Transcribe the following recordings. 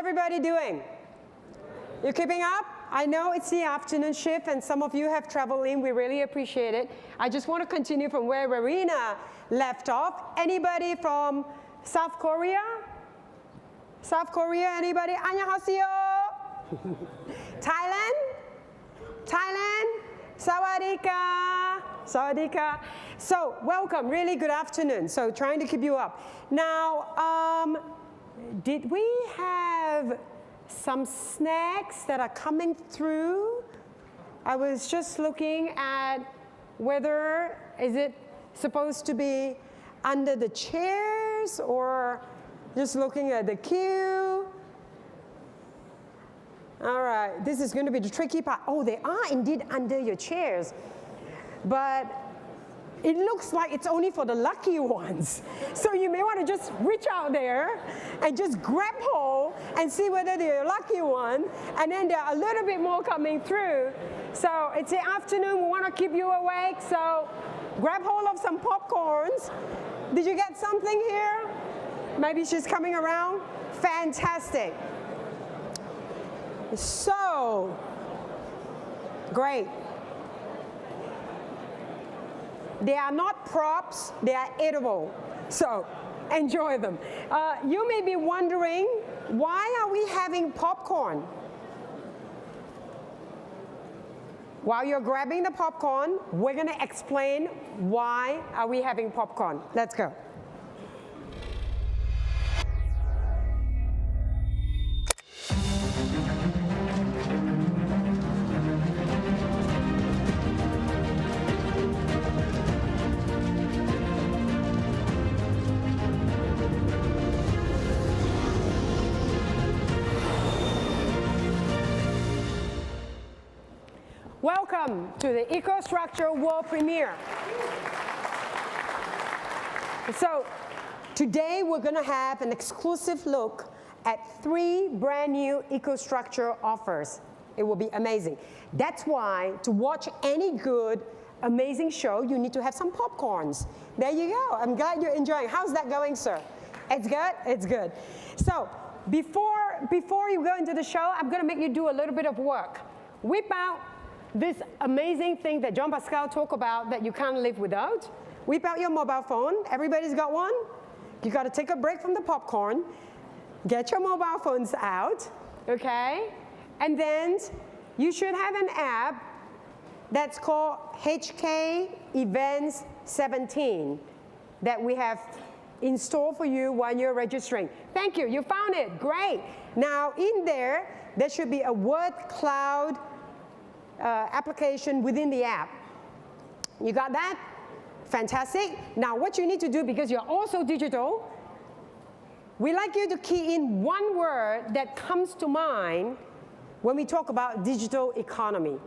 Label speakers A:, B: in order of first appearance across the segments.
A: everybody doing? You keeping up? I know it's the afternoon shift and some of you have traveled in. We really appreciate it. I just want to continue from where Verena left off. Anybody from South Korea? South Korea, anybody? 안녕하세요. Thailand? Thailand? Sawadika. Sawadika. So, welcome. Really good afternoon. So, trying to keep you up. Now, did we have some snacks that are coming through? I was just looking at whether is it supposed to be under the chairs or just looking at the queue. All right, this is going to be the tricky part. Oh, they are indeed under your chairs, but it looks like it's only for the lucky ones. So you may want to just reach out there and just grab hold and see whether they're a lucky one. And then there are a little bit more coming through. So it's the afternoon. We want to keep you awake. So grab hold of some popcorns. Did you get something here? Maybe she's coming around. Fantastic. So great. They are not props, they are edible. So enjoy them. You may be wondering, why are we having popcorn? While you're grabbing the popcorn, we're going to explain why are we having popcorn. Let's go. Welcome to the EcoStruxure World Premiere. So today we're going to have an exclusive look at 3 brand new EcoStruxure offers. It will be amazing. That's why to watch any good, amazing show, you need to have some popcorns. There you go. I'm glad you're enjoying. How's that going, sir? It's good? It's good. So before you go into the show, I'm going to make you do a little bit of work. Whip out this amazing thing that Jean-Pascal talked about that you can't live without. Whip out your mobile phone. Everybody's got one? You got to take a break from the popcorn. Get your mobile phones out, okay? And then you should have an app that's called HK Events 17 that we have in store for you while you're registering. Thank you. You found it. Great. Now, in there should be a word cloud application within the app. You got that? Fantastic. Now what you need to do, because you're also digital, we like you to key in one word that comes to mind when we talk about digital economy.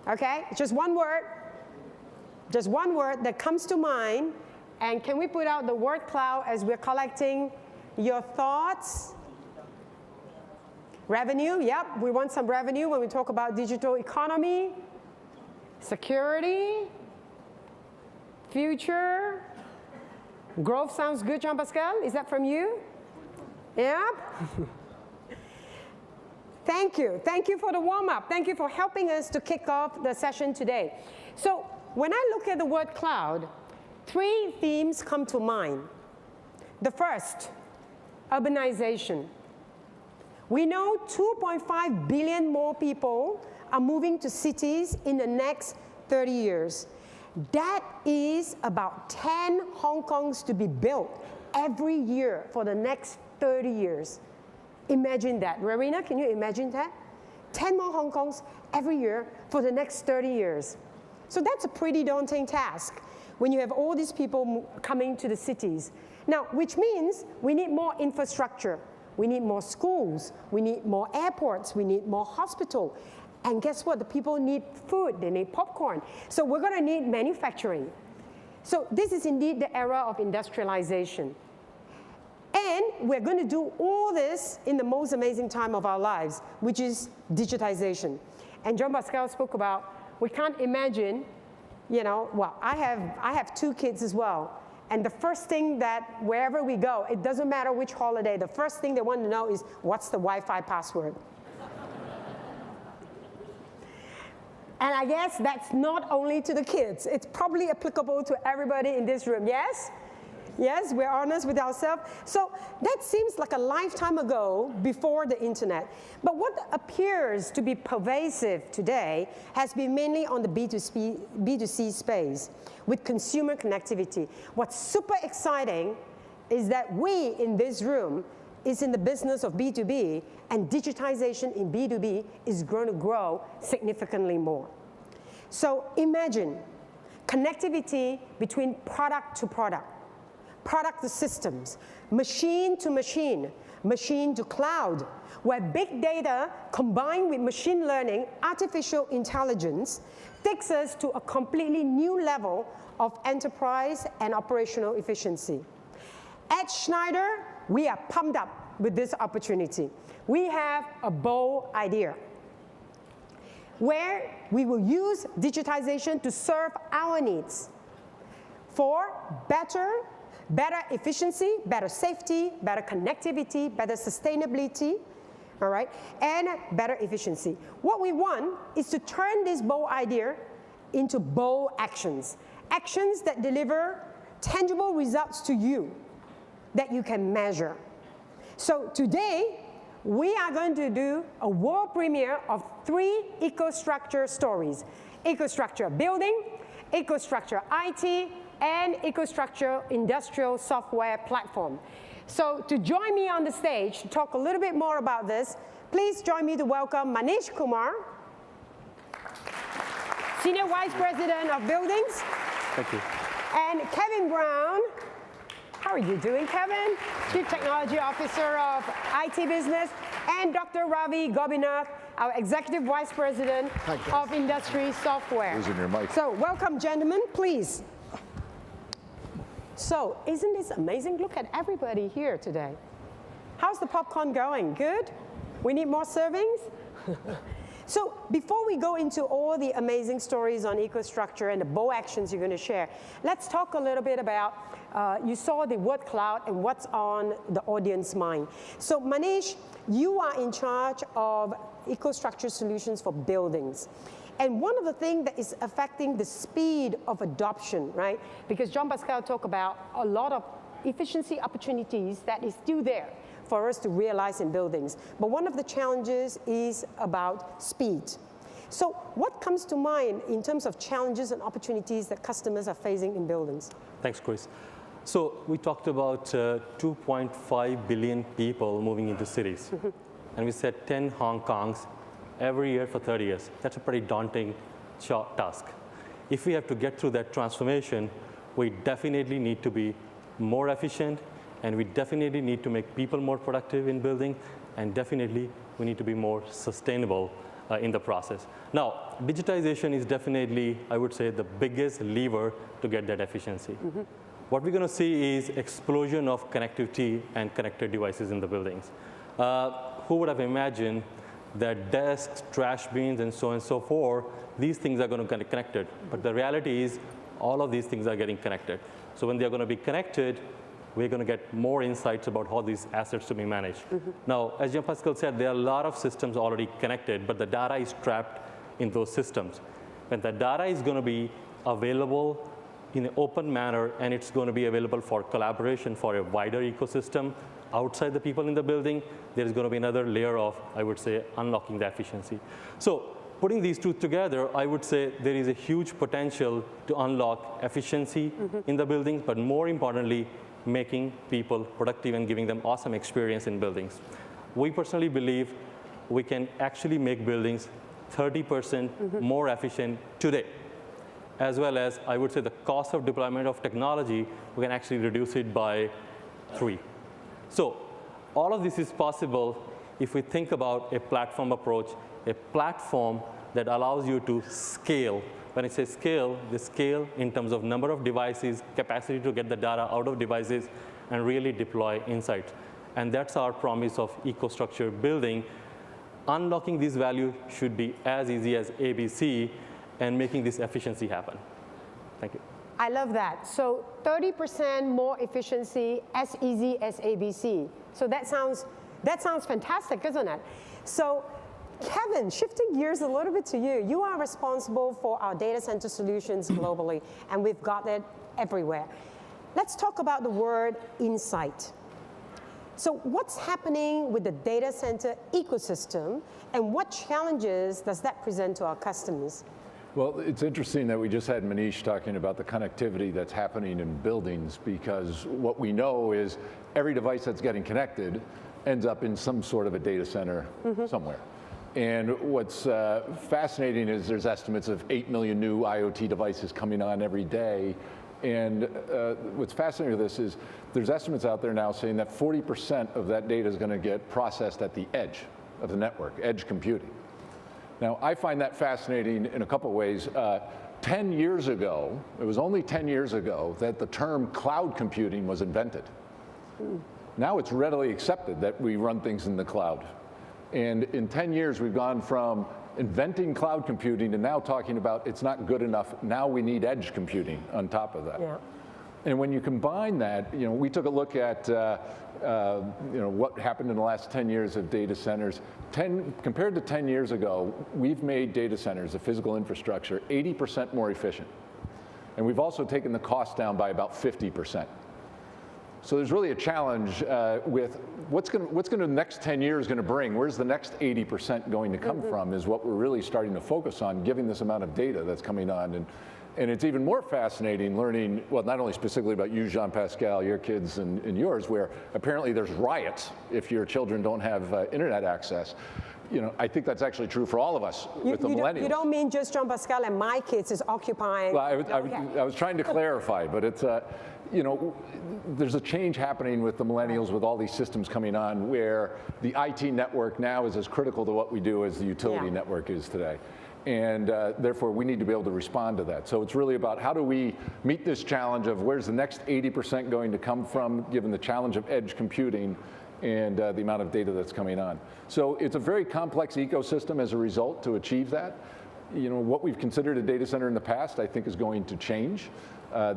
A: Okay? Just one word that comes to mind. And can we put out the word cloud as we're collecting your thoughts? Revenue, yep, we want some revenue when we talk about digital economy. Security, future, growth sounds good, Jean-Pascal. Is that from you? Yep. Thank you. Thank you for the warm-up. Thank you for helping us to kick off the session today. So when I look at the word cloud, 3 themes come to mind. The first, urbanization. We know 2.5 billion more people are moving to cities in the next 30 years. That is about 10 Hong Kongs to be built every year for the next 30 years. Imagine that. Rowena, can you imagine that? 10 more Hong Kongs every year for the next 30 years. So that's a pretty daunting task when you have all these people coming to the cities. Now, which means we need more infrastructure. We need more schools, we need more airports, we need more hospitals. And guess what? The people need food, they need popcorn. So we're going to need manufacturing. So this is indeed the era of industrialization. And we're going to do all this in the most amazing time of our lives, which is digitization. And Jean-Pascal spoke about, we can't imagine, you know, well, I have 2 kids as well. And the first thing that wherever we go, it doesn't matter which holiday, the first thing they want to know is what's the Wi-Fi password? And I guess that's not only to the kids. It's probably applicable to everybody in this room, yes? Yes, we're honest with ourselves. So that seems like a lifetime ago before the internet. But what appears to be pervasive today has been mainly on the B2C space with consumer connectivity. What's super exciting is that we in this room is in the business of B2B, and digitization in B2B is going to grow significantly more. So imagine connectivity between product to product, product to systems, machine to machine, machine to cloud, where big data combined with machine learning, artificial intelligence, takes us to a completely new level of enterprise and operational efficiency. At Schneider, we are pumped up with this opportunity. We have a bold idea where we will use digitization to serve our needs for better efficiency, better safety, better connectivity, better sustainability, all right, and better efficiency. What we want is to turn this bold idea into bold actions, actions that deliver tangible results to you that you can measure. So today, we are going to do a world premiere of 3 EcoStruxure stories: EcoStruxure Building, EcoStruxure IT, and EcoStruxure Industrial Software Platform. So to join me on the stage to talk a little bit more about this, please join me to welcome Manish Kumar, Senior Vice President of Buildings.
B: Thank you.
A: And Kevin Brown. How are you doing, Kevin? Chief Technology Officer of IT Business. And Dr. Ravi Gobinath, our Executive Vice President of Industry Software.
C: Losing your mic.
A: So welcome, gentlemen, please. So isn't this amazing? Look at everybody here today. How's the popcorn going? Good? We need more servings? So before we go into all the amazing stories on EcoStruxure and the bold actions you're going to share, let's talk a little bit about, you saw the word cloud and what's on the audience mind. So Manish, you are in charge of EcoStruxure solutions for buildings. And one of the things that is affecting the speed of adoption, right? Because Jean-Pascal talked about a lot of efficiency opportunities that is still there for us to realize in buildings. But one of the challenges is about speed. So what comes to mind in terms of challenges and opportunities that customers are facing in buildings?
B: Thanks, Chris. So we talked about 2.5 billion people moving into cities. And we said 10 Hong Kongs every year for 30 years. That's a pretty daunting task. If we have to get through that transformation, we definitely need to be more efficient, and we definitely need to make people more productive in building, and definitely we need to be more sustainable in the process. Now, digitization is definitely, I would say, the biggest lever to get that efficiency. What we're going to see is explosion of connectivity and connected devices in the buildings. Who would have imagined that desks, trash bins, and so forth, these things are going to get connected. But the reality is all of these things are getting connected. So when they're going to be connected, we're going to get more insights about how these assets to be managed. Now, as Jean-Pascal said, there are a lot of systems already connected, but the data is trapped in those systems. When the data is going to be available in an open manner, and it's going to be available for collaboration for a wider ecosystem outside the people in the building, there is going to be another layer of, I would say, unlocking the efficiency. So putting these two together, I would say there is a huge potential to unlock efficiency in the buildings, but more importantly, making people productive and giving them awesome experience in buildings. We personally believe we can actually make buildings 30% more efficient today, as well as, I would say, the cost of deployment of technology, we can actually reduce it by 3. So all of this is possible if we think about a platform approach, a platform that allows you to scale. When I say scale, the scale in terms of number of devices, capacity to get the data out of devices, and really deploy insights. And that's our promise of EcoStruxure building. Unlocking this value should be as easy as ABC, and making this efficiency happen. Thank you.
A: I love that. So 30% more efficiency, as easy as ABC. So that sounds fantastic, isn't it? So Kevin, shifting gears a little bit to you. You are responsible for our data center solutions globally, and we've got it everywhere. Let's talk about the word insight. So what's happening with the data center ecosystem, and what challenges does that present to our customers?
C: Well, it's interesting that we just had Manish talking about the connectivity that's happening in buildings, because what we know is every device that's getting connected ends up in some sort of a data center somewhere. And what's fascinating is there's estimates of 8 million new IoT devices coming on every day. And what's fascinating with this is there's estimates out there now saying that 40% of that data is going to get processed at the edge of the network, edge computing. Now, I find that fascinating in a couple of ways. 10 years ago, it was only 10 years ago that the term cloud computing was invented. Now it's readily accepted that we run things in the cloud. And in 10 years, we've gone from inventing cloud computing to now talking about it's not good enough. Now we need edge computing on top of that. Yeah. And when you combine that, we took a look at what happened in the last 10 years of data centers. Compared to 10 years ago, we've made data centers, the physical infrastructure, 80% more efficient. And we've also taken the cost down by about 50%. So there's really a challenge with what's going to the next 10 years going to bring. Where's the next 80% going to come from is what we're really starting to focus on, given this amount of data that's coming on. And it's even more fascinating learning, well, not only specifically about you, Jean-Pascal, your kids and yours, where apparently there's riots if your children don't have internet access. I think that's actually true for all of us with the millennials.
A: You don't mean just Jean-Pascal and my kids is occupying.
C: Well, I was trying to clarify, but it's, there's a change happening with the millennials with all these systems coming on where the IT network now is as critical to what we do as the utility network is today. And therefore, we need to be able to respond to that. So it's really about how do we meet this challenge of where's the next 80% going to come from, given the challenge of edge computing and the amount of data that's coming on. So it's a very complex ecosystem as a result to achieve that. What we've considered a data center in the past, I think, is going to change.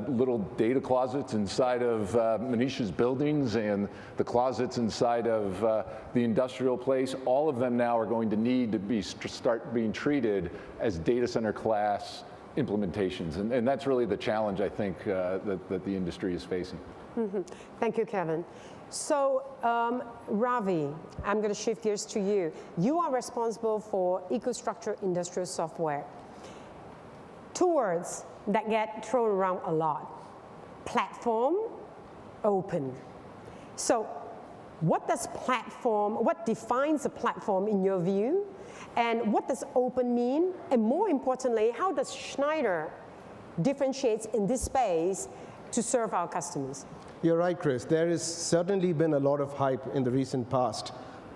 C: Little data closets inside of Manish's buildings and the closets inside of the industrial place, all of them now are going to need to start being treated as data center class implementations. And that's really the challenge, I think, that the industry is facing.
A: Thank you, Kevin. So, Ravi, I'm going to shift gears to you. You are responsible for EcoStruxure industrial software. Two words that get thrown around a lot: platform, open. So, what defines a platform in your view? And what does open mean? And more importantly, how does Schneider differentiate in this space to serve our customers?
D: You're right, Chris. There has certainly been a lot of hype in the recent past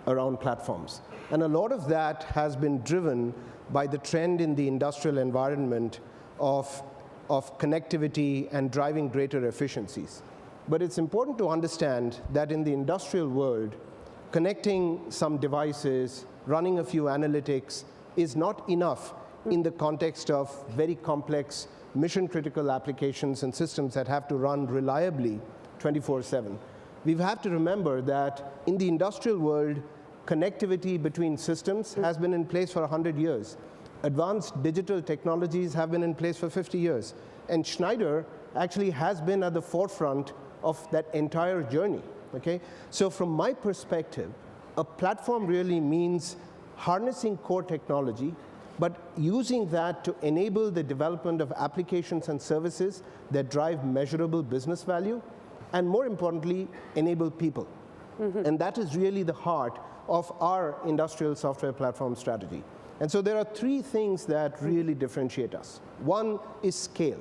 D: around platforms. And a lot of that has been driven by the trend in the industrial environment of connectivity and driving greater efficiencies. But it's important to understand that in the industrial world, connecting some devices, running a few analytics is not enough in the context of very complex mission-critical applications and systems that have to run reliably 24/7. We have to remember that in the industrial world, connectivity between systems has been in place for 100 years. Advanced digital technologies have been in place for 50 years. And Schneider actually has been at the forefront of that entire journey. Okay? So from my perspective, a platform really means harnessing core technology, but using that to enable the development of applications and services that drive measurable business value, and more importantly, enable people. And that is really the heart of our industrial software platform strategy. And so there are three things that really differentiate us. One is scale.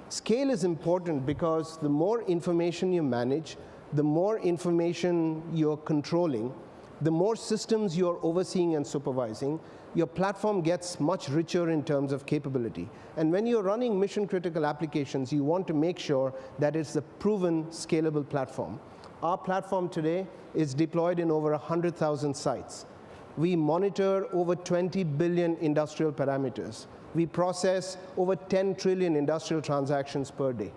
D: Scale is important because the more information you manage, the more information you're controlling, the more systems you're overseeing and supervising, your platform gets much richer in terms of capability. And when you're running mission-critical applications, you want to make sure that it's a proven, scalable platform. Our platform today is deployed in over 100,000 sites. We monitor over 20 billion industrial parameters. we process over 10 trillion industrial transactions per day.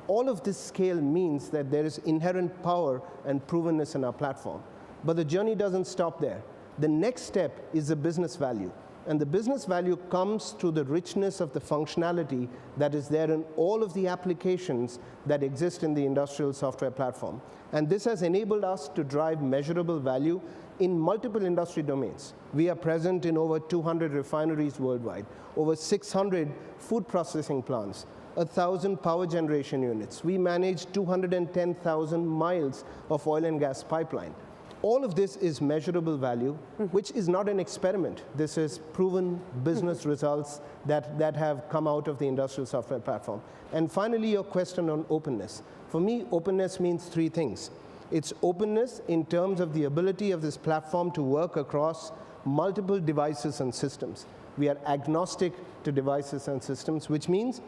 D: All of this scale means that there is inherent power and provenness in our platform. But the journey doesn't stop there. The next step is the business value. And the business value comes through the richness of the functionality that is there in all of the applications that exist in the industrial software platform. And this has enabled us to drive measurable value in multiple industry domains. We are present in over 200 refineries worldwide, over 600 food processing plants, 1,000 power generation units. We manage 210,000 miles of oil and gas pipeline. All of this is measurable value, which is not an experiment. This is proven business results that have come out of the industrial software platform. And finally, your question on openness. For me, openness means three things. It's openness in terms of the ability of this platform to work across multiple devices and systems. We are agnostic to devices and systems, which means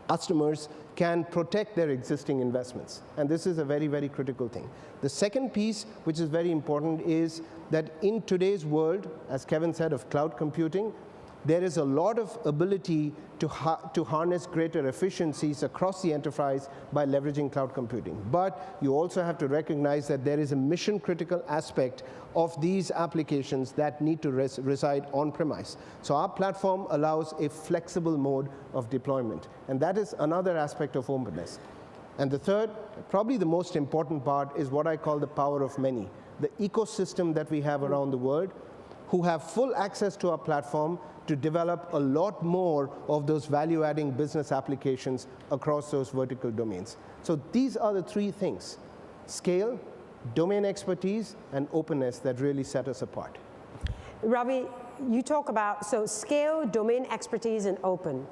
D: customers can protect their existing investments. And this is a very, very critical thing. The second piece, which is very important, is that in today's world, as Kevin said, of cloud computing, there is a lot of ability to harness greater efficiencies across the enterprise by leveraging cloud computing. But you also have to recognize that there is a mission-critical aspect of these applications that need to reside on-premise. So our platform allows a flexible mode of deployment. And that is another aspect of openness. And the third, probably the most important part, is what I call the power of many. The ecosystem that we have around the world, who have full access to our platform to develop a lot more of those value-adding business applications across those vertical domains. So these are the three things: scale, domain expertise, and openness that really set us apart.
A: Ravi, you talk about scale, domain expertise, and open,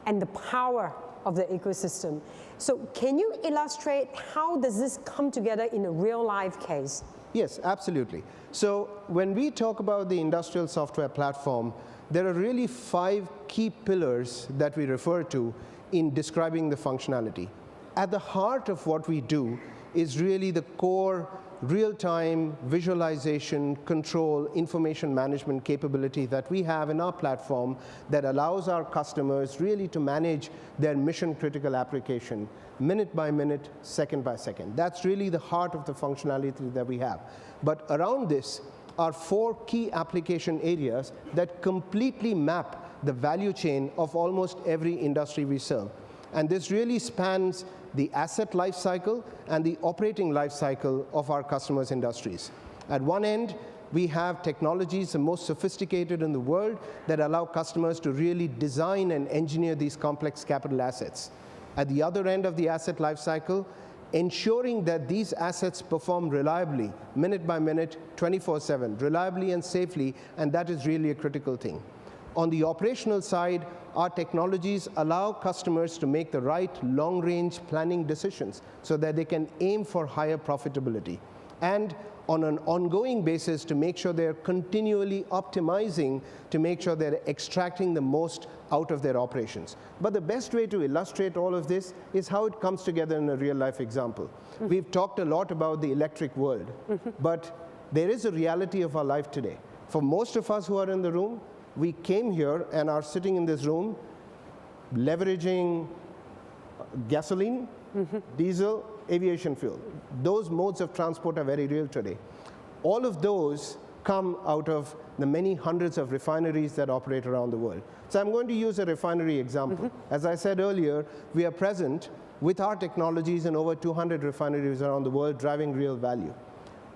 A: and the power of the ecosystem. So can you illustrate how does this come together in a real-life case?
D: Yes, absolutely. So when we talk about the industrial software platform, there are really 5 key pillars that we refer to in describing the functionality. At the heart of what we do is really the core real-time visualization, control, information management capability that we have in our platform that allows our customers really to manage their mission-critical application minute by minute, second by second. That's really the heart of the functionality that we have. But around this are 4 key application areas that completely map the value chain of almost every industry we serve. And this really spans the asset lifecycle and the operating lifecycle of our customers' industries. At one end, we have technologies the most sophisticated in the world that allow customers to really design and engineer these complex capital assets. At the other end of the asset lifecycle, ensuring that these assets perform reliably, minute by minute, 24/7, reliably and safely, and that is really a critical thing. On the operational side, our technologies allow customers to make the right long-range planning decisions so that they can aim for higher profitability. And on an ongoing basis to make sure they're continually optimizing to make sure they're extracting the most out of their operations. But the best way to illustrate all of this is how it comes together in a real-life example. We've talked a lot about the electric world, but there is a reality of our life today. For most of us who are in the room, we came here and are sitting in this room leveraging gasoline, diesel, aviation fuel. Those modes of transport are very real today. All of those come out of the many hundreds of refineries that operate around the world. So I'm going to use a refinery example. As I said earlier, we are present with our technologies in over 200 refineries around the world, driving real value.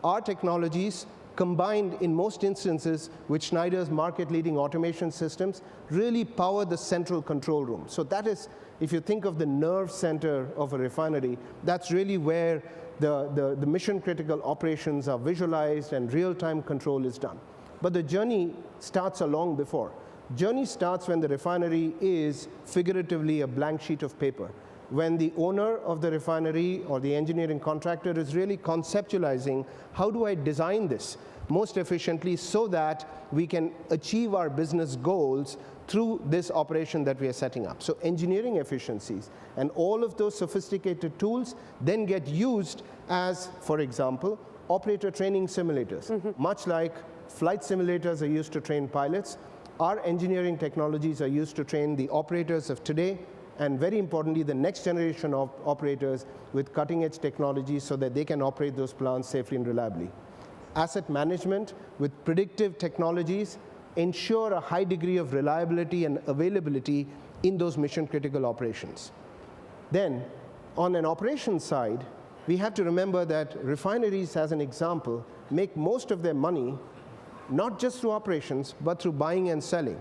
D: Our technologies, combined in most instances with Schneider's market-leading automation systems, really power the central control room. So that is, if you think of the nerve center of a refinery, that's really where the mission-critical operations are visualized and real-time control is done. But the journey starts long before. Journey starts when the refinery is figuratively a blank sheet of paper. When the owner of the refinery or the engineering contractor is really conceptualizing, how do I design this most efficiently so that we can achieve our business goals through this operation that we are setting up. So engineering efficiencies and all of those sophisticated tools then get used as, for example, operator training simulators. Much like flight simulators are used to train pilots, Our engineering technologies are used to train the operators of today, and very importantly, the next generation of operators with cutting-edge technologies so that they can operate those plants safely and reliably. Asset management with predictive technologies ensure a high degree of reliability and availability in those mission-critical operations. Then, on an operations side, we have to remember that refineries, as an example, make most of their money not just through operations, but through buying and selling.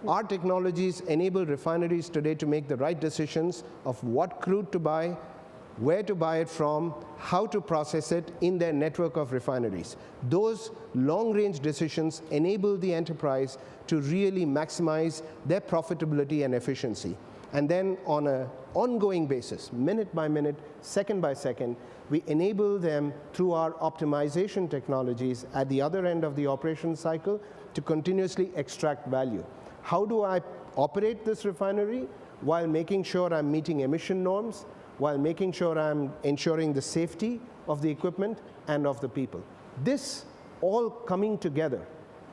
D: Our technologies enable refineries today to make the right decisions of what crude to buy, where to buy it from, how to process it in their network of refineries. Those long-range decisions enable the enterprise to really maximize their profitability and efficiency. And then on an ongoing basis, minute by minute, second by second, we enable them through our optimization technologies at the other end of the operation cycle to continuously extract value. How do I operate this refinery while making sure I'm meeting emission norms, while making sure I'm ensuring the safety of the equipment and of the people? This all coming together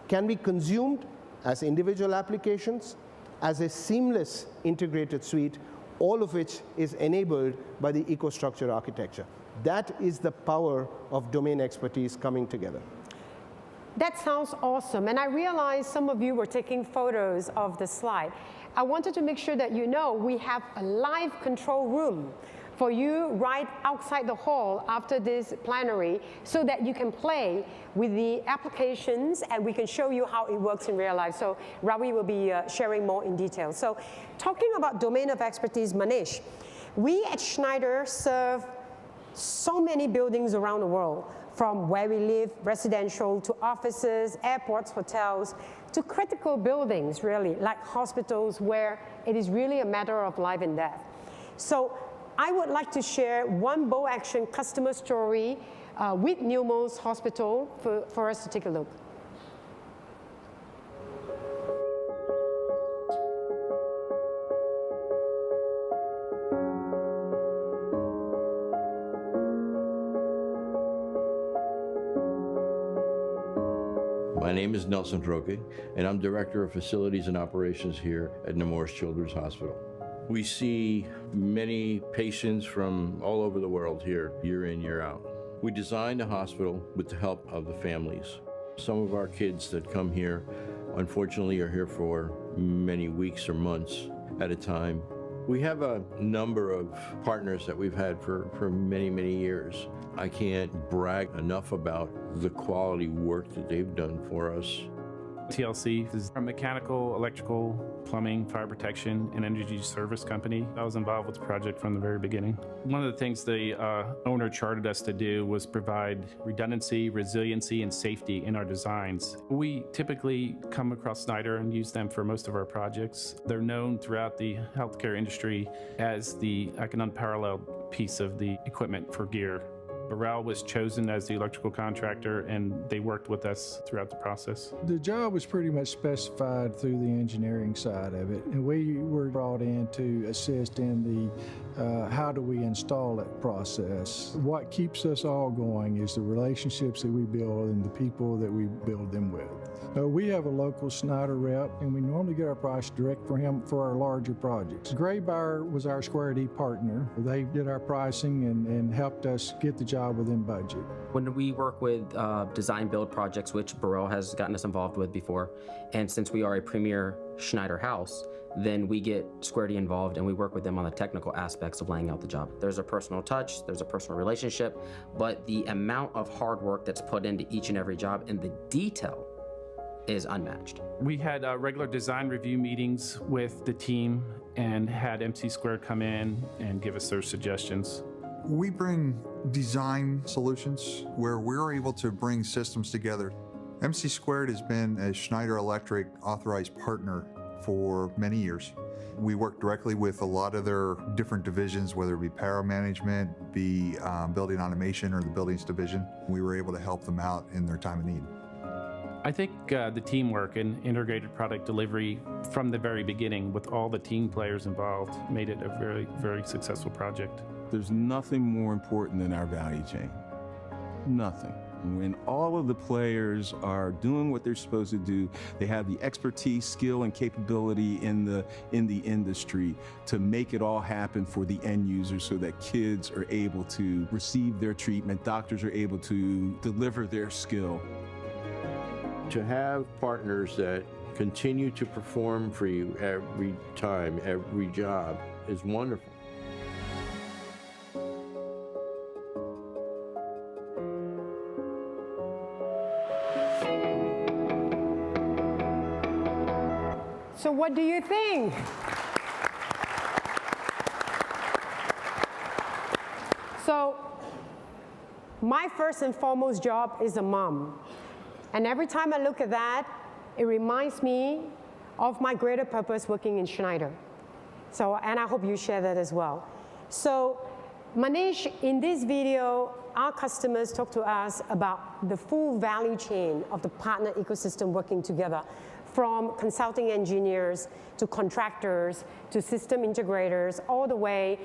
D: can be consumed as individual applications, as a seamless integrated suite, all of which is enabled by the EcoStruxure architecture. That is the power of domain expertise coming together.
A: That sounds awesome. And I realized some of you were taking photos of the slide. I wanted to make sure that you know we have a live control room for you right outside the hall after this plenary so that you can play with the applications and we can show you how it works in real life. So Ravi will be sharing more in detail. So talking about domain of expertise, Manish, we at Schneider serve so many buildings around the world, from where we live, residential, to offices, airports, hotels, to critical buildings, really, like hospitals, where it is really a matter of life and death. So I would like to share one Bow Action customer story with Neumos Hospital for us to take a look.
E: My name is Nelson Roque, and I'm Director of Facilities and Operations here at Nemours Children's Hospital. We see many patients from all over the world here, year in, year out. We designed the hospital with the help of the families. Some of our kids that come here, unfortunately, are here for many weeks or months at a time. We have a number of partners that we've had for many, many years. I can't brag enough about the quality work that they've done for us.
F: TLC is a mechanical, electrical, plumbing, fire protection, and energy service company. I was involved with the project from the very beginning. One of the things the owner chartered us to do was provide redundancy, resiliency, and safety in our designs. We typically come across Schneider and use them for most of our projects. They're known throughout the healthcare industry as like an unparalleled piece of the equipment for gear. Burrell was chosen as the electrical contractor, and they worked with us throughout the process.
G: The job was pretty much specified through the engineering side of it, and we were brought in to assist in the how do we install it process. What keeps us all going is the relationships that we build and the people that we build them with. We have a local Schneider rep, and we normally get our price direct from him for our larger projects. Graybar was our Square D partner. They did our pricing and helped us get the job within budget.
H: When we work with design build projects, which Burrell has gotten us involved with before, and since we are a premier Schneider house, then we get Square D involved and we work with them on the technical aspects of laying out the job. There's a personal touch, there's a personal relationship, but the amount of hard work that's put into each and every job and the detail is unmatched.
F: We had regular design review meetings with the team and had MC Squared come in and give us their suggestions.
I: We bring design solutions where we're able to bring systems together. MC Squared has been a Schneider Electric authorized partner for many years. We work directly with a lot of their different divisions, whether it be power management, be building automation, or the buildings division. We were able to help them out in their time of need.
F: I think the teamwork and integrated product delivery from the very beginning with all the team players involved made it a very, very successful project.
J: There's nothing more important than our value chain. Nothing. When all of the players are doing what they're supposed to do, they have the expertise, skill, and capability in the industry to make it all happen for the end user so that kids are able to receive their treatment, doctors are able to deliver their skill.
E: To have partners that continue to perform for you every time, every job is wonderful.
A: So what do you think? So my first and foremost job is a mom. And every time I look at that, it reminds me of my greater purpose working in Schneider. So, and I hope you share that as well. So Manish, in this video, our customers talk to us about the full value chain of the partner ecosystem working together, from consulting engineers to contractors to system integrators, all the way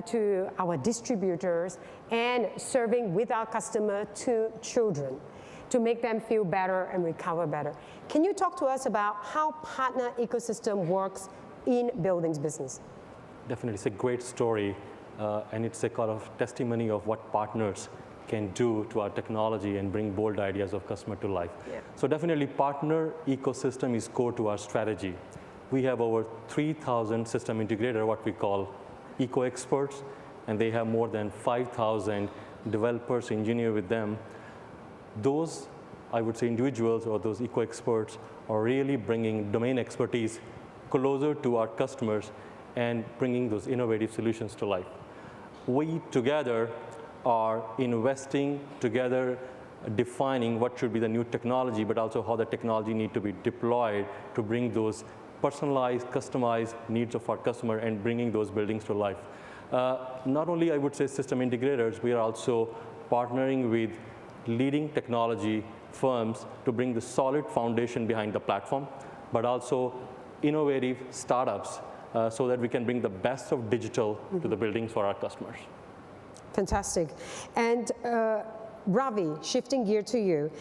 A: to our distributors, and serving with our customer to children to make them feel better and recover better. Can you talk to us about how partner ecosystem works in buildings business?
B: Definitely, it's a great story, and it's a kind of testimony of what partners can do to our technology and bring bold ideas of customer to life. Yeah. So definitely partner ecosystem is core to our strategy. We have over 3,000 system integrator, what we call eco experts, and they have more than 5,000 developers, engineers with them. Those, I would say, individuals or those eco experts are really bringing domain expertise closer to our customers and bringing those innovative solutions to life. We together are investing together, defining what should be the new technology, but also how the technology need to be deployed to bring those personalized, customized needs of our customer and bringing those buildings to life. Not only, I would say, system integrators, we are also partnering with leading technology firms to bring the solid foundation behind the platform, but also innovative startups so that we can bring the best of digital to the buildings for our customers.
A: Fantastic. And Ravi, shifting gear to you.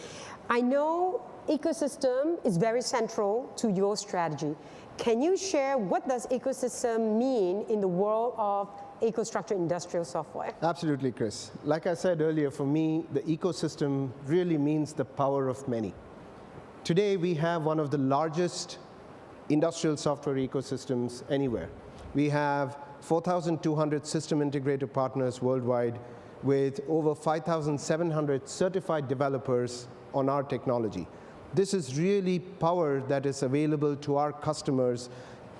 A: I know ecosystem is very central to your strategy. Can you share what does ecosystem mean in the world of EcoStruxure industrial software?
D: Absolutely, Chris. Like I said earlier, for me, the ecosystem really means the power of many. Today, we have one of the largest industrial software ecosystems anywhere. We have 4,200 system integrator partners worldwide with over 5,700 certified developers on our technology. This is really power that is available to our customers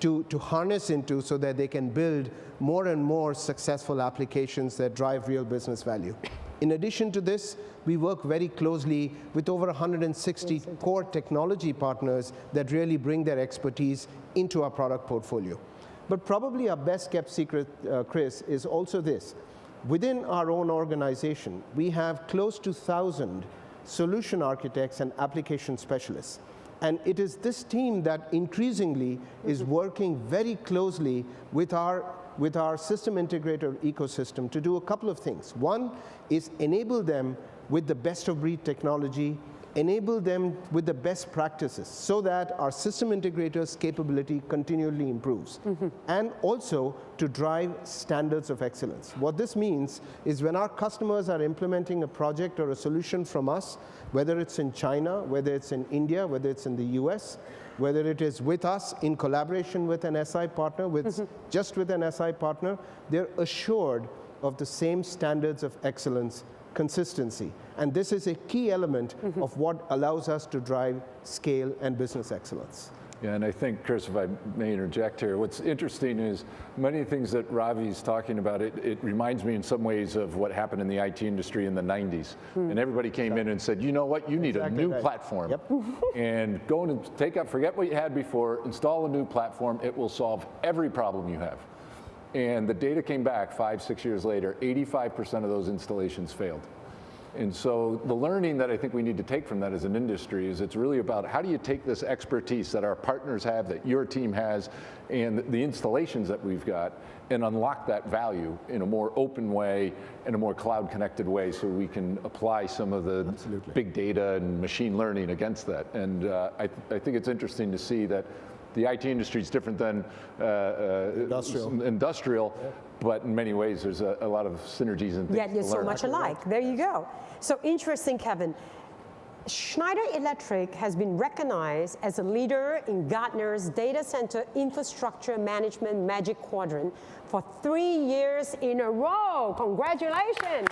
D: to harness into so that they can build more and more successful applications that drive real business value. In addition to this, we work very closely with over 160 core technology partners that really bring their expertise into our product portfolio. But probably our best kept secret, Chris, is also this. Within our own organization, we have close to 1,000 solution architects and application specialists. And it is this team that increasingly is working very closely with our system integrator ecosystem to do a couple of things. One is enable them with the best of breed technology, enable them with the best practices so that our system integrators' capability continually improves. And also to drive standards of excellence. What this means is when our customers are implementing a project or a solution from us, whether it's in China, whether it's in India, whether it's in the US, whether it is with us in collaboration with an SI partner, just with an SI partner, they're assured of the same standards of excellence, consistency. And this is a key element of what allows us to drive scale and business excellence.
C: Yeah, and I think, Chris, if I may interject here, what's interesting is many of the things that Ravi's talking about, it reminds me in some ways of what happened in the IT industry in the 90s. And everybody came in and said, you know what, you need a new platform. And go and forget what you had before, install a new platform, it will solve every problem you have. And the data came back 5, 6 years later, 85% of those installations failed. And so the learning that I think we need to take from that as an industry is it's really about how do you take this expertise that our partners have, that your team has, and the installations that we've got, and unlock that value in a more open way, in a more cloud-connected way, so we can apply some of the big data and machine learning against that. And I think it's interesting to see that the IT industry is different than industrial, but in many ways there's a lot of synergies and things
A: Yet you're
C: to
A: so
C: learn.
A: much alike. There you go. So interesting, Kevin. Schneider Electric has been recognized as a leader in Gartner's Data Center Infrastructure Management Magic Quadrant for 3 years in a row. Congratulations.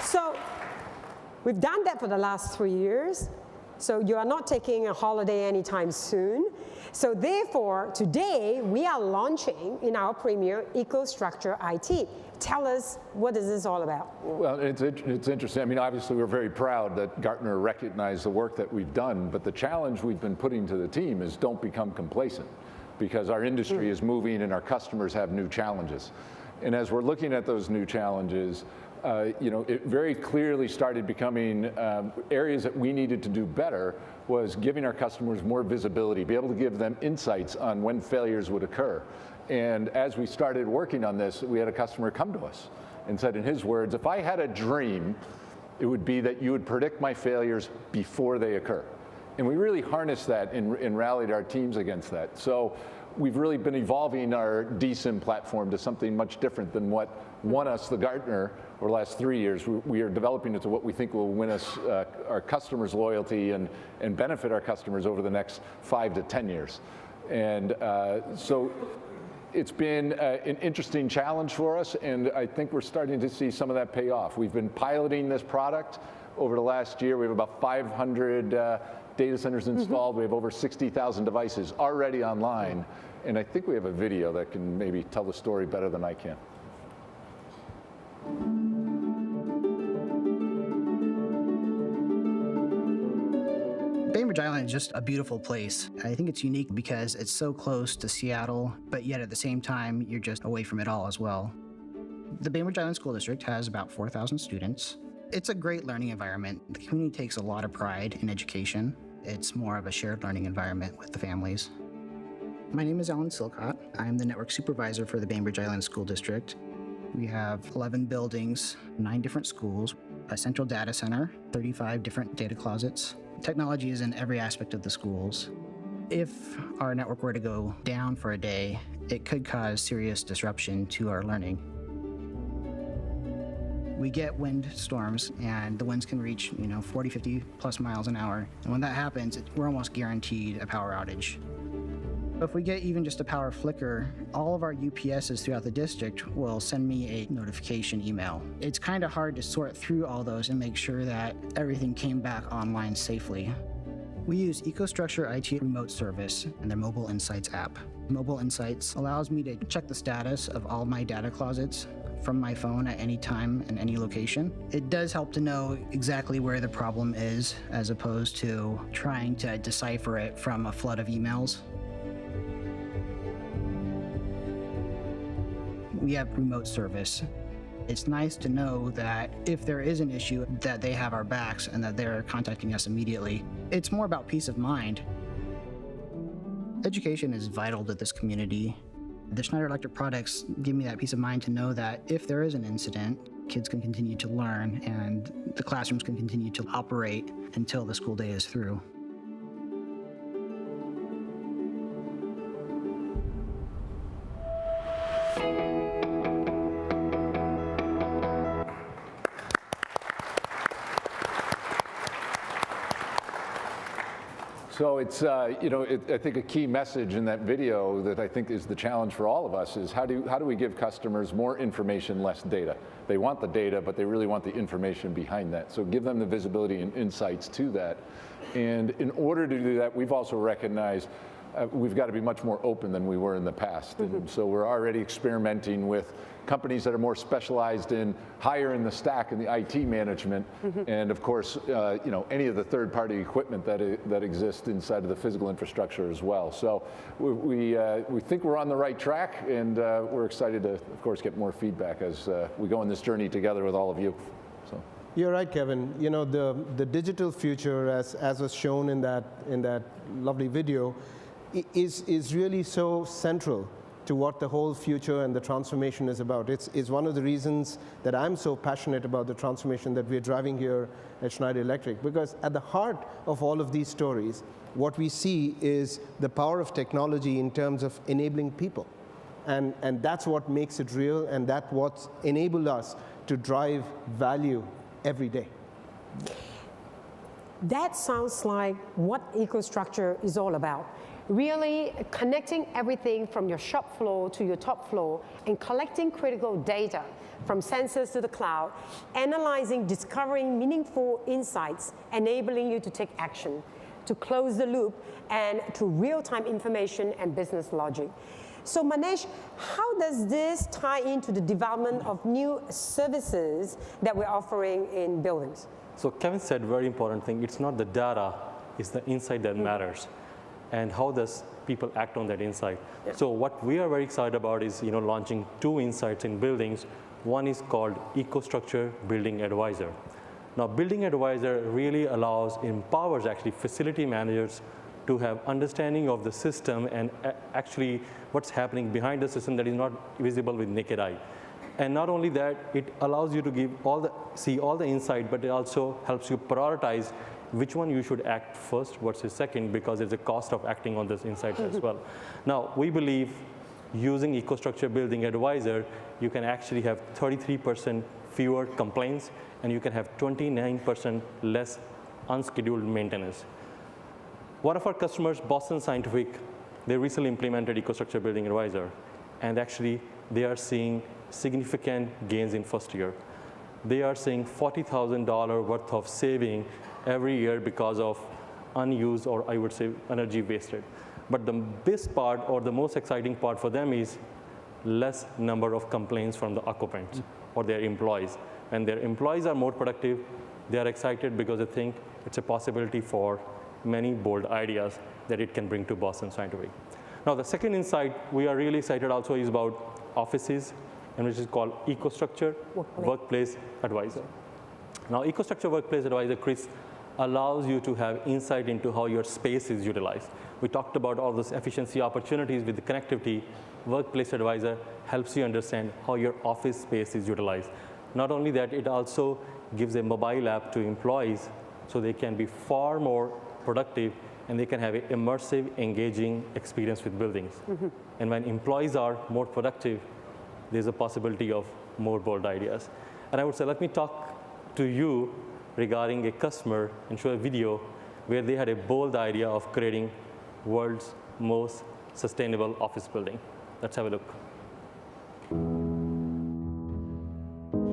A: So we've done that for the last 3 years. So you are not taking a holiday anytime soon. So therefore, today we are launching in our premiere EcoStruxure IT. Tell us, what is this all about?
C: Well, it's interesting. I mean, obviously we're very proud that Gartner recognized the work that we've done, but the challenge we've been putting to the team is don't become complacent, because our industry is moving and our customers have new challenges. And as we're looking at those new challenges, it very clearly started becoming areas that we needed to do better was giving our customers more visibility, be able to give them insights on when failures would occur. And as we started working on this, we had a customer come to us and said, in his words, if I had a dream, it would be that you would predict my failures before they occur. And we really harnessed that and rallied our teams against that. So we've really been evolving our DSIM platform to something much different than what won us the Gartner over the last 3 years. We are developing it to what we think will win us our customers' loyalty and benefit our customers over the next 5 to 10 years. And so it's been an interesting challenge for us, and I think we're starting to see some of that pay off. We've been piloting this product over the last year. We have about 500 data centers installed. We have over 60,000 devices already online. And I think we have a video that can maybe tell the story better than I can.
K: Bainbridge Island is just a beautiful place. I think it's unique because it's so close to Seattle, but yet at the same time, you're just away from it all as well. The Bainbridge Island School District has about 4,000 students. It's a great learning environment. The community takes a lot of pride in education. It's more of a shared learning environment with the families. My name is Alan Silcott. I'm the network supervisor for the Bainbridge Island School District. We have 11 buildings, 9 different schools, a central data center, 35 different data closets. Technology is in every aspect of the schools. If our network were to go down for a day, it could cause serious disruption to our learning. We get wind storms, and the winds can reach 40, 50 plus miles an hour. And when that happens, we're almost guaranteed a power outage. If we get even just a power flicker, all of our UPSs throughout the district will send me a notification email. It's kind of hard to sort through all those and make sure that everything came back online safely. We use EcoStruxure IT remote service and their Mobile Insights app. Mobile Insights allows me to check the status of all my data closets from my phone at any time and any location. It does help to know exactly where the problem is, as opposed to trying to decipher it from a flood of emails. We have remote service. It's nice to know that if there is an issue, that they have our backs and that they're contacting us immediately. It's more about peace of mind. Education is vital to this community. The Schneider Electric products give me that peace of mind to know that if there is an incident, kids can continue to learn and the classrooms can continue to operate until the school day is through.
C: So it's, I think a key message in that video that I think is the challenge for all of us is how do we give customers more information, less data? They want the data, but they really want the information behind that. So give them the visibility and insights to that. And in order to do that, we've also recognized we've got to be much more open than we were in the past. And so we're already experimenting with companies that are more specialized in higher in the stack in the IT management, and of course, you know, any of the third-party equipment that exists inside of the physical infrastructure as well. So we think we're on the right track, and we're excited to, of course, get more feedback as we go on this journey together with all of you. So.
D: You're right, Kevin. You know, the digital future, as was shown in that lovely video, is really so central to what the whole future and the transformation is about. It's one of the reasons that I'm so passionate about the transformation that we're driving here at Schneider Electric, because at the heart of all of these stories, what we see is the power of technology in terms of enabling people. And that's what makes it real, and that's what's enabled us to drive value every day.
A: That sounds like what EcoStruxure is all about. Really connecting everything from your shop floor to your top floor and collecting critical data from sensors to the cloud, analyzing, discovering meaningful insights, enabling you to take action, to close the loop, and to real-time information and business logic. So Manish, how does this tie into the development of new services that we're offering in buildings?
B: So Kevin said a very important thing. It's not the data, it's the insight that matters. And how does people act on that insight? Yeah. So what we are very excited about is, you know, launching 2 insights in buildings. One is called EcoStruxure Building Advisor. Now, Building Advisor really empowers actually facility managers to have understanding of the system and actually what's happening behind the system that is not visible with naked eye. And not only that, it allows you to see all the insight, but it also helps you prioritize which one you should act first versus second, because there's a cost of acting on this insight as well. Now, we believe using EcoStruxure Building Advisor, you can actually have 33% fewer complaints, and you can have 29% less unscheduled maintenance. One of our customers, Boston Scientific, they recently implemented EcoStruxure Building Advisor, and actually they are seeing significant gains in first year. They are seeing $40,000 worth of saving every year because of unused, or I would say energy wasted. But the best part, or the most exciting part for them, is less number of complaints from the occupants or their employees. When their employees are more productive, they are excited because they think it's a possibility for many bold ideas that it can bring to Boston Scientific. Now, the second insight we are really excited also is about offices, and which is called EcoStruxure Workplace Advisor. Now, EcoStruxure Workplace Advisor, Chris, allows you to have insight into how your space is utilized. We talked about all those efficiency opportunities with the connectivity. Workplace Advisor helps you understand how your office space is utilized. Not only that, it also gives a mobile app to employees so they can be far more productive and they can have an immersive, engaging experience with buildings. And when employees are more productive, there's a possibility of more bold ideas. And I would say, let me talk to you regarding a customer and show a video where they had a bold idea of creating world's most sustainable office building. Let's have a look.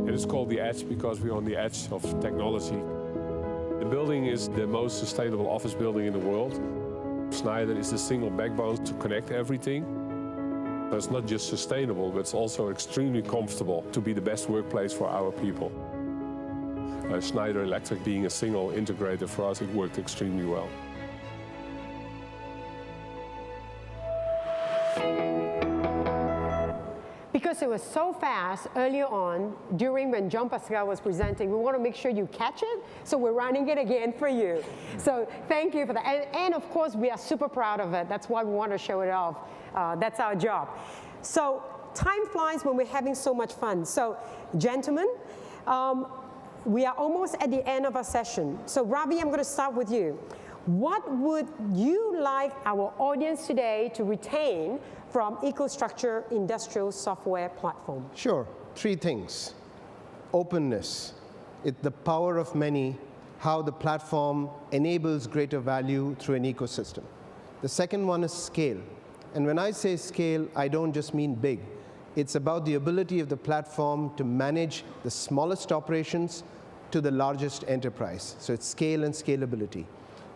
L: It is called The Edge because we're on the edge of technology. The building is the most sustainable office building in the world. Schneider is the single backbone to connect everything. So it's not just sustainable, but it's also extremely comfortable to be the best workplace for our people. Schneider Electric being a single integrator, for us, it worked extremely well.
A: Because it was so fast earlier on, during when John Pascal was presenting, we want to make sure you catch it, so we're running it again for you. So thank you for that. And of course, we are super proud of it. That's why we want to show it off. That's our job. So time flies when we're having so much fun. So gentlemen, we are almost at the end of our session. So Ravi, I'm going to start with you. What would you like our audience today to retain from EcoStruxure Industrial Software Platform?
D: Sure. 3 things. Openness. It's the power of many, how the platform enables greater value through an ecosystem. The second one is scale. And when I say scale, I don't just mean big. It's about the ability of the platform to manage the smallest operations to the largest enterprise. So it's scale and scalability.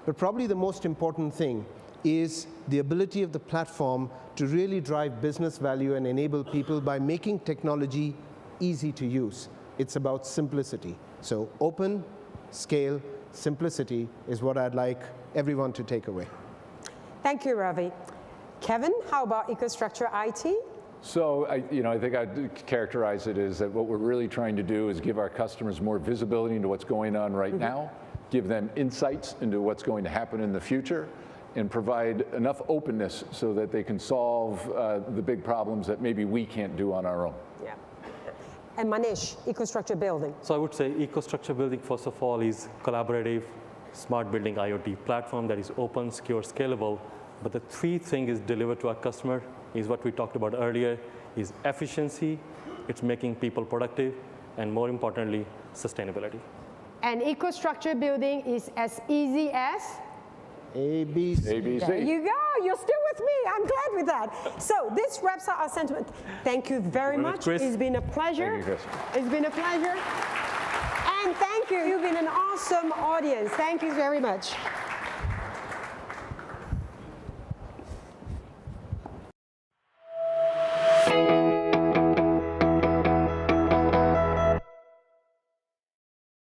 D: But probably the most important thing is the ability of the platform to really drive business value and enable people by making technology easy to use. It's about simplicity. So open, scale, simplicity is what I'd like everyone to take away.
A: Thank you, Ravi. Kevin, how about EcoStruxure IT?
C: So I think I'd characterize it as that what we're really trying to do is give our customers more visibility into what's going on right now, give them insights into what's going to happen in the future, and provide enough openness so that they can solve the big problems that maybe we can't do on our own.
A: Yeah. And Manish, EcoStruxure building.
B: So I would say EcoStruxure building, first of all, is collaborative, smart building IoT platform that is open, secure, scalable. But the three things is delivered to our customer is what we talked about earlier, is efficiency, it's making people productive, and more importantly, sustainability.
A: And EcoStruxure building is as easy as?
D: ABC.
C: ABC.
A: There you go. You're still with me. I'm glad with that. So this wraps up our sentiment. Thank you very much.
B: Chris.
A: It's been a pleasure.
C: Thank you, Chris.
A: It's been a pleasure. And thank you. You've been an awesome audience. Thank you very much.